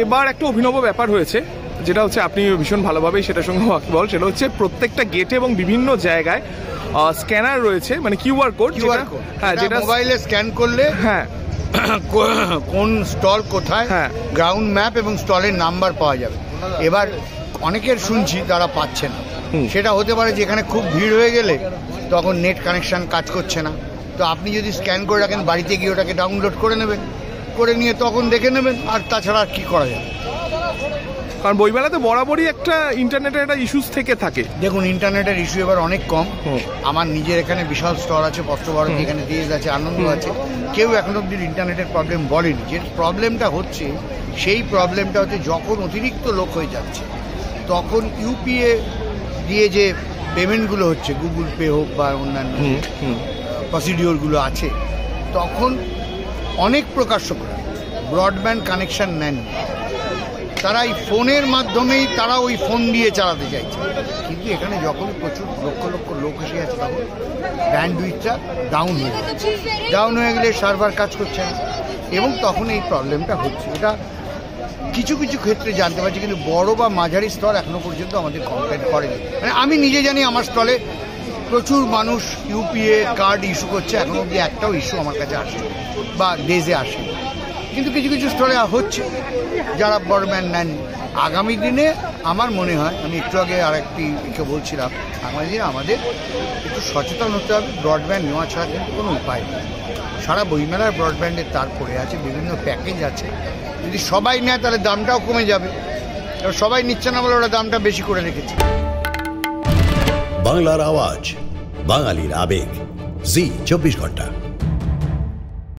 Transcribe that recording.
এবার একটা অভিনব ব্যাপার হয়েছে, যেটা হচ্ছে আপনি ভীষণ ভালোভাবেই সেটার সঙ্গে ওয়াকিবহাল, সেটা হচ্ছে প্রত্যেকটা গেটে এবং বিভিন্ন জায়গায় স্ক্যানার রয়েছে, মানে কিউআর কোড। হ্যাঁ, যেটা মোবাইলে স্ক্যান করলে হ্যাঁ কোন স্টল কোথায়, গ্রাউন্ড ম্যাপ এবং স্টলের নাম্বার পাওয়া যাবে। এবার অনেকের শুনছি তারা পাচ্ছে না, সেটা হতে পারে যেখানে খুব ভিড় হয়ে গেলে তখন নেট কানেকশন কাজ করছে না। তো আপনি যদি স্ক্যান করে রাখেন, বাড়িতে গিয়ে ওটাকে ডাউনলোড করে নেবেন, করে নিয়ে তখন দেখে নেবেন। আর তাছাড়া আর কি করা যাবে, কারণ বইমেলাতে বরাবরই একটা ইন্টারনেটের একটা ইস্যুস থেকে থাকে। দেখুন, ইন্টারনেটের ইস্যু এবার অনেক কম। আমার নিজের এখানে বিশাল স্টল আছে, পত্রভারতী, এখানে দেশ আছে, আনন্দ আছে, কেউ এখন অব্দি ইন্টারনেটের প্রবলেম বলেনি। যে প্রবলেমটা হচ্ছে, সেই প্রবলেমটা হচ্ছে যখন অতিরিক্ত লোক হয়ে যাচ্ছে, তখন ইউপিএ দিয়ে যে পেমেন্টগুলো হচ্ছে, গুগল পে হোক বা অন্যান্য প্রসিডিওরগুলো আছে, তখন অনেক প্রকাশ্য ব্রডব্যান্ড কানেকশন নেন, তারা এই ফোনের মাধ্যমেই তারা ওই ফোন দিয়ে চালাতে চাইছে। কিন্তু এখানে যখন প্রচুর লক্ষ লক্ষ লোক এসে আছে, তখন ব্যান্ডউইথটা ডাউন হয়ে গেলে সার্ভার কাজ করছে না, এবং তখন এই প্রবলেমটা হচ্ছে। এটা কিছু কিছু ক্ষেত্রে জানতে পারছি, কিন্তু বড় বা মাঝারি স্তর এখনো পর্যন্ত আমাদের কমপ্লেন করেনি। মানে আমি নিজে জানি আমার স্টলে প্রচুর মানুষ ইউপিএ কার্ড ইস্যু করছে, এখনো অব্দি একটাও ইস্যু আমার কাছে আসে বা ডেজে আসে, কিন্তু কিছু কিছু স্টলে হচ্ছে যারা ব্রডব্যান্ড নেন। আগামী দিনে আমার মনে হয়, আমি একটু আগে আরেকটিকে বলছিলাম, আগামী দিনে আমাদের একটু সচেতন হতে হবে। ব্রডব্যান্ড নেওয়া ছাড়া কিন্তু কোনো উপায় নেই। সারা বইমেলার ব্রডব্যান্ডের তার পড়ে আছে, বিভিন্ন প্যাকেজ আছে, যদি সবাই নেয় তাহলে দামটাও কমে যাবে। এবার সবাই নিচ্ছে না বলে ওরা দামটা বেশি করে রেখেছে। বাংলার আওয়াজ, বাঙালির আবেগ, জি 24 ঘন্টা।